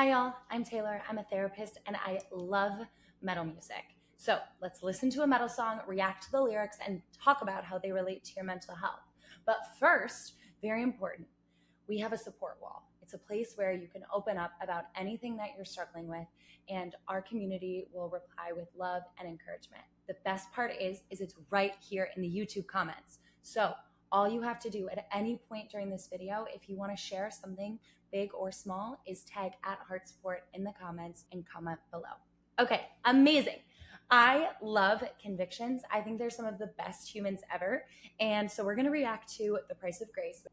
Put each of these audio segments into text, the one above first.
Hi y'all, I'm Taylor. I'm a therapist and I love metal music. So let's listen to a metal song, react to the lyrics, and talk about how they relate to your mental health. But first, very important, we have a support wall. It's a place where you can open up about anything that you're struggling with, and our community will reply with love and encouragement. The best part is it's right here in the YouTube comments. So all you have to do at any point during this video, if you want to share something big or small, is tag at HeartSupport in the comments and comment below. Okay, amazing. I love convictions. I think they're some of the best humans ever. And so we're going to react to The Price of Grace.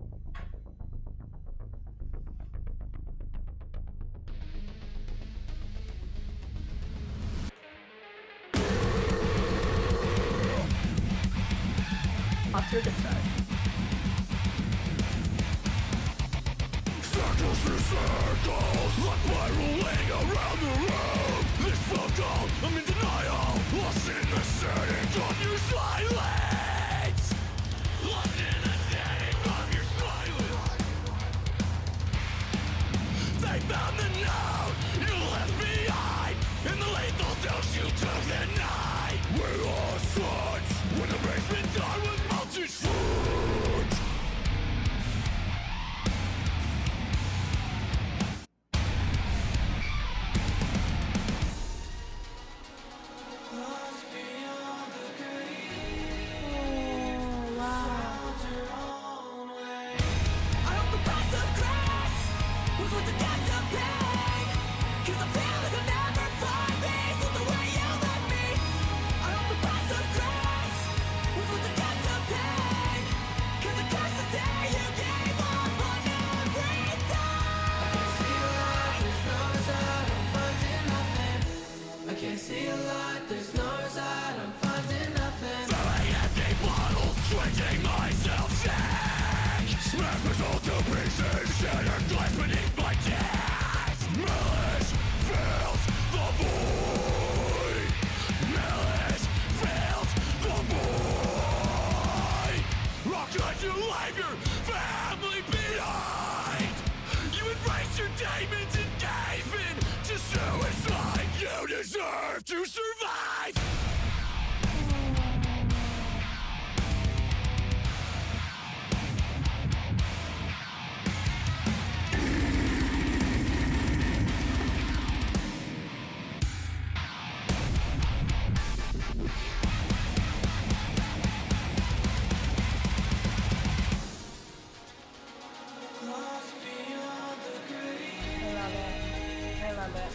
Off to a good start. Circles through circles, I'm spiraling around the room. This phone call, I'm in denial, lost in the setting of your silence. Lost in the setting of your silence. They found the note you left behind, and the lethal dose you took that night. We lost touch when the basement door was melted fruit. Drinking myself sick, smash my soul to pieces, shattered glass beneath my chest. Malice fills the void. Malice fills the void. How could you leave your family behind? You embraced your demons and gave in to suicide. You deserve to survive. I love it.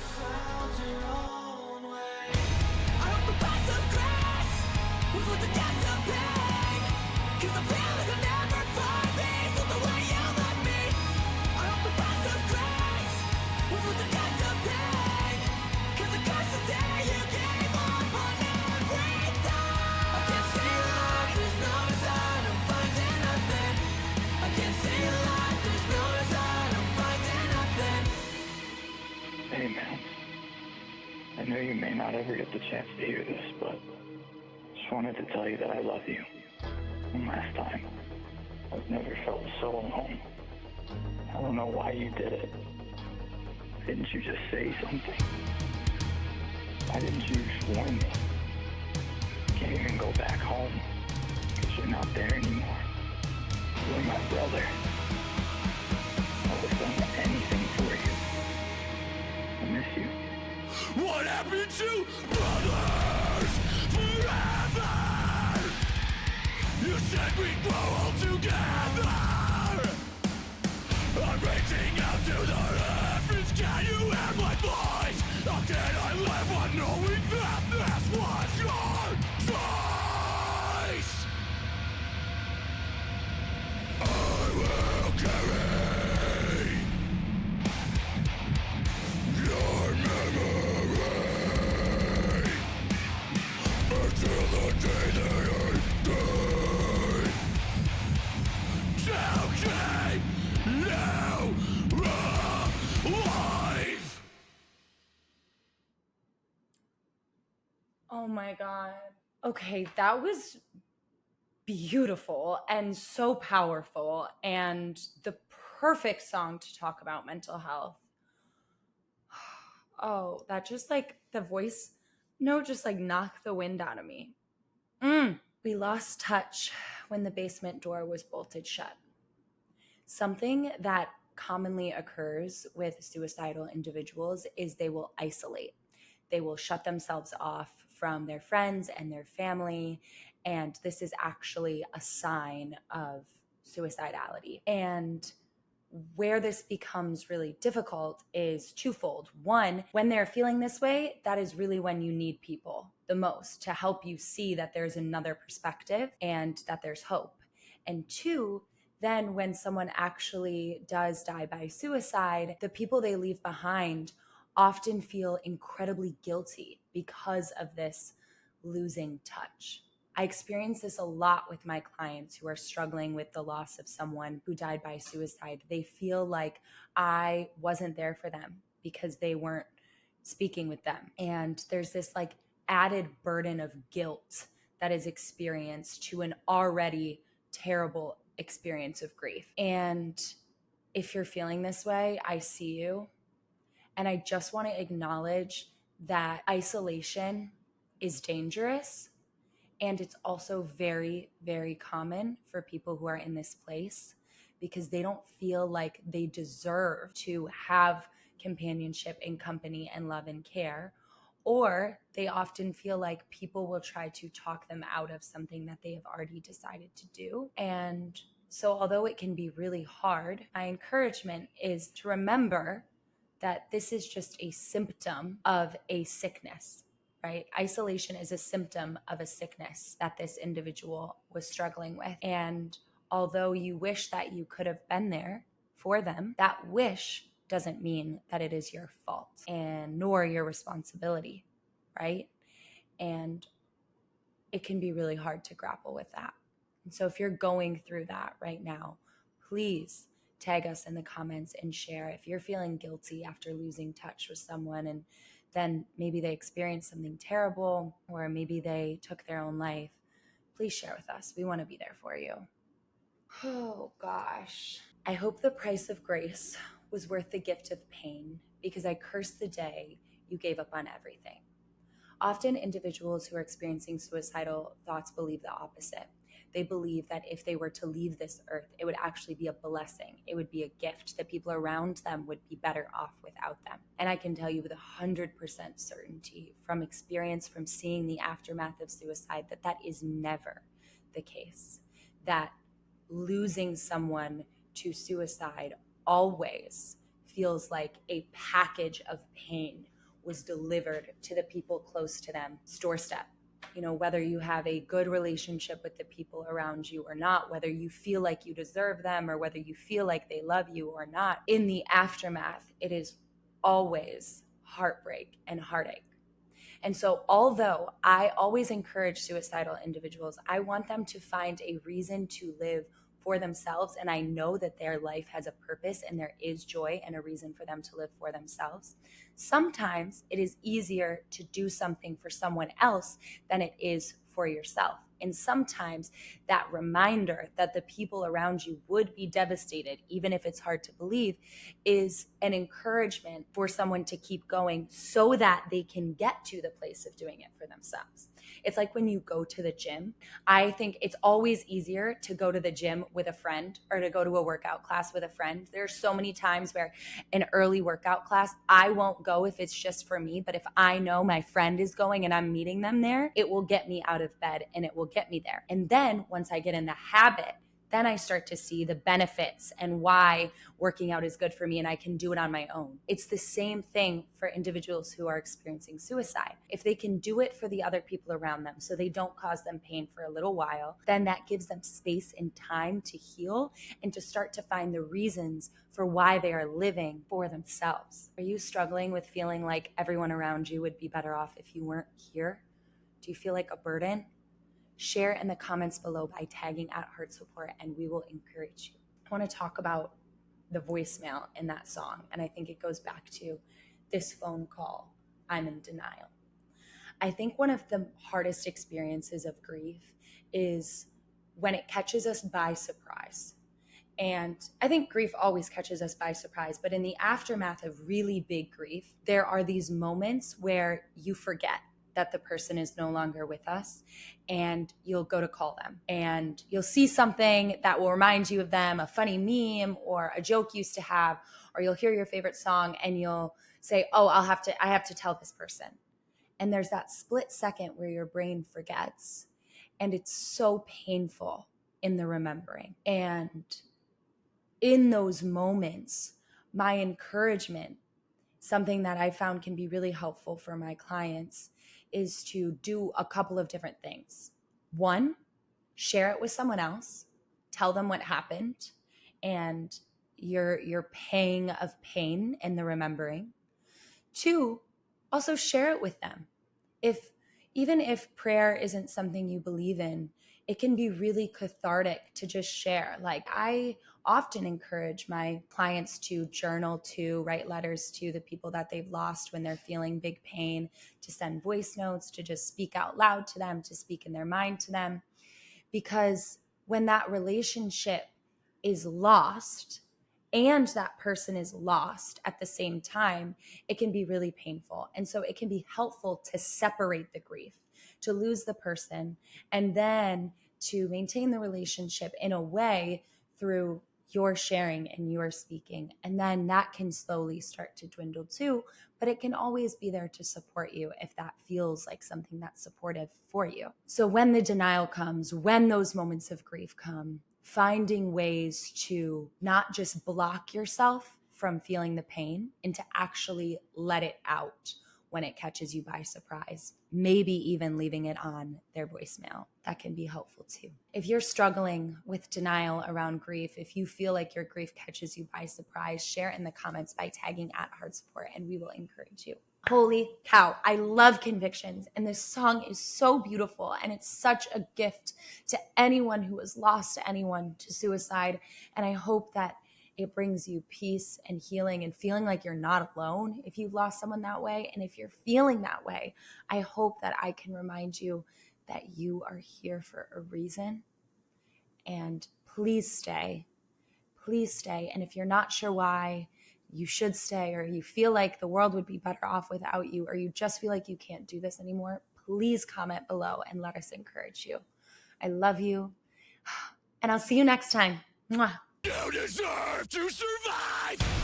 Hey man, I know you may not ever get the chance to hear this, but just wanted to tell you that I love you. One last time. I've never felt so alone. I don't know why you did it. Didn't you just say something? Why didn't you just warn me? Can't even go back home, because you're not there anymore. You're my brother. I would have done anything for you. I miss you. What happened to brothers forever? You said we'd grow old together. I'm reaching out to the heavens. Can you hear my voice? How can I live on knowing that this was your choice? I will carry your memory until the day that I die. To keep you alive. Oh my God. Okay, that was beautiful and so powerful and the perfect song to talk about mental health. Oh, that just like the voice note just like knocked the wind out of me. We lost touch when the basement door was bolted shut. Something that commonly occurs with suicidal individuals is they will isolate. They will shut themselves off from their friends and their family. And this is actually a sign of suicidality. And where this becomes really difficult is twofold. One, when they're feeling this way, that is really when you need people the most to help you see that there's another perspective and that there's hope. And two, then when someone actually does die by suicide, the people they leave behind often feel incredibly guilty because of this losing touch. I experience this a lot with my clients who are struggling with the loss of someone who died by suicide. They feel like I wasn't there for them because they weren't speaking with them. And there's this like added burden of guilt that is experienced to an already terrible experience of grief. And if you're feeling this way, I see you. And I just want to acknowledge that isolation is dangerous. And it's also very, very common for people who are in this place because they don't feel like they deserve to have companionship and company and love and care. Or they often feel like people will try to talk them out of something that they have already decided to do. And so, although it can be really hard, my encouragement is to remember that this is just a symptom of a sickness, right? Isolation is a symptom of a sickness that this individual was struggling with. And although you wish that you could have been there for them, that wish doesn't mean that it is your fault and nor your responsibility, right? And it can be really hard to grapple with that. And so if you're going through that right now, please tag us in the comments and share if you're feeling guilty after losing touch with someone and then maybe they experienced something terrible or maybe they took their own life. Please share with us. We want to be there for you. Oh gosh. I hope the price of grace was worth the gift of pain because I curse the day you gave up on everything. Often individuals who are experiencing suicidal thoughts believe the opposite. They believe that if they were to leave this earth, it would actually be a blessing. It would be a gift, that people around them would be better off without them. And I can tell you with 100% certainty from experience, from seeing the aftermath of suicide, that that is never the case. That losing someone to suicide always feels like a package of pain was delivered to the people close to them, doorstep. You know, whether you have a good relationship with the people around you or not, whether you feel like you deserve them or whether you feel like they love you or not, in the aftermath, it is always heartbreak and heartache. And so, although I always encourage suicidal individuals, I want them to find a reason to live for themselves. And I know that their life has a purpose and there is joy and a reason for them to live for themselves. Sometimes it is easier to do something for someone else than it is for yourself. And sometimes that reminder that the people around you would be devastated, even if it's hard to believe, is an encouragement for someone to keep going so that they can get to the place of doing it for themselves. It's like when you go to the gym. I think it's always easier to go to the gym with a friend or to go to a workout class with a friend. There's so many times where an early workout class, I won't go if it's just for me, but if I know my friend is going and I'm meeting them there, it will get me out of bed and it will get me there. And then once I get in the habit, then I start to see the benefits and why working out is good for me and I can do it on my own. It's the same thing for individuals who are experiencing suicide. If they can do it for the other people around them so they don't cause them pain for a little while, then that gives them space and time to heal and to start to find the reasons for why they are living for themselves. Are you struggling with feeling like everyone around you would be better off if you weren't here? Do you feel like a burden? Share in the comments below by tagging at HeartSupport and we will encourage you. I want to talk about the voicemail in that song, and I think it goes back to this phone call, I'm in denial. I think one of the hardest experiences of grief is when it catches us by surprise And I think grief always catches us by surprise, but in the aftermath of really big grief, there are these moments where you forget that the person is no longer with us, and you'll go to call them and you'll see something that will remind you of them, a funny meme or a joke you used to have, or you'll hear your favorite song and you'll say, oh, I have to tell this person. And there's that split second where your brain forgets, and it's so painful in the remembering. And in those moments, my encouragement, something that I found can be really helpful for my clients, is to do a couple of different things. One, share it with someone else, tell them what happened and your pang of pain in the remembering. Two, also share it with them. If even if prayer isn't something you believe in, it can be really cathartic to just share. Like, I often encourage my clients to journal, to write letters to the people that they've lost when they're feeling big pain, to send voice notes, to just speak out loud to them, to speak in their mind to them. Because when that relationship is lost and that person is lost at the same time, it can be really painful. And so it can be helpful to separate the grief, to lose the person, and then to maintain the relationship in a way through your sharing and your speaking. And then that can slowly start to dwindle too, but it can always be there to support you if that feels like something that's supportive for you. So when the denial comes, when those moments of grief come, finding ways to not just block yourself from feeling the pain and to actually let it out when it catches you by surprise, maybe even leaving it on their voicemail. That can be helpful too. If you're struggling with denial around grief, if you feel like your grief catches you by surprise, share in the comments by tagging @HeartSupport and we will encourage you. Holy cow, I love Convictions, and this song is so beautiful, and it's such a gift to anyone who has lost anyone to suicide. And I hope that it brings you peace and healing and feeling like you're not alone if you've lost someone that way. And if you're feeling that way, I hope that I can remind you that you are here for a reason. And please stay. Please stay. And if you're not sure why you should stay, or you feel like the world would be better off without you, or you just feel like you can't do this anymore, please comment below and let us encourage you. I love you. And I'll see you next time. Mwah. You deserve to survive!